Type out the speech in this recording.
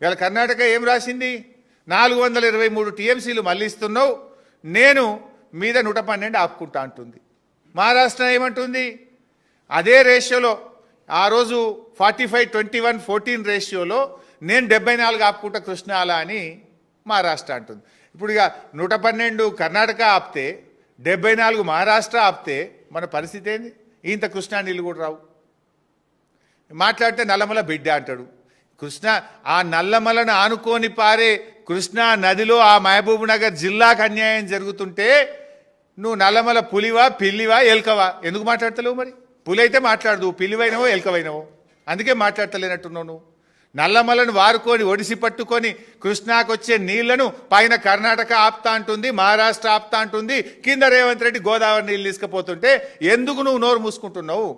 ఇవాళ కర్ణాటక ఏం రాసింది? 423 టీఎంసీలు మళ్ళీ ఇస్తున్నావు, నేను మీద 112 ఆపుకుంటా అంటుంది. మహారాష్ట్ర ఏమంటుంది? అదే రేషియోలో ఆ రోజు 45-21-14 రేషియోలో నేను 74 ఆపుకుంటా కృష్ణ అలా అని మహారాష్ట్ర అంటుంది. ఇప్పుడు ఇక 112 కర్ణాటక ఆపితే 74 మహారాష్ట్ర ఆపితే మన పరిస్థితి ఏంది? ఇంత కృష్ణా నీళ్ళు కూడా రావు. మాట్లాడితే నల్లమల బిడ్డ అంటాడు. కృష్ణ ఆ నల్లమలను ఆనుకొని పారే కృష్ణా నదిలో ఆ మహబూబ్ నగర్ జిల్లాకు అన్యాయం జరుగుతుంటే నువ్వు నల్లమల పులివా పిల్లివా ఎల్కవా ఎందుకు మాట్లాడతలేవు? మరి పులి అయితే మాట్లాడదు, పిల్లివైనవో ఎల్కవైనవో, అందుకే మాట్లాడతలేనట్టున్నావు నువ్వు. నల్లమలను వారుకొని ఒడిసి పట్టుకొని కృష్ణాకు వచ్చే నీళ్లను పైన కర్ణాటక ఆపుతా అంటుంది, మహారాష్ట్ర ఆపుతా అంటుంది, కింద రేవంత్ రెడ్డి గోదావరి నీళ్ళు తీసుకుపోతుంటే ఎందుకు నువ్వు నోరు మూసుకుంటున్నావు?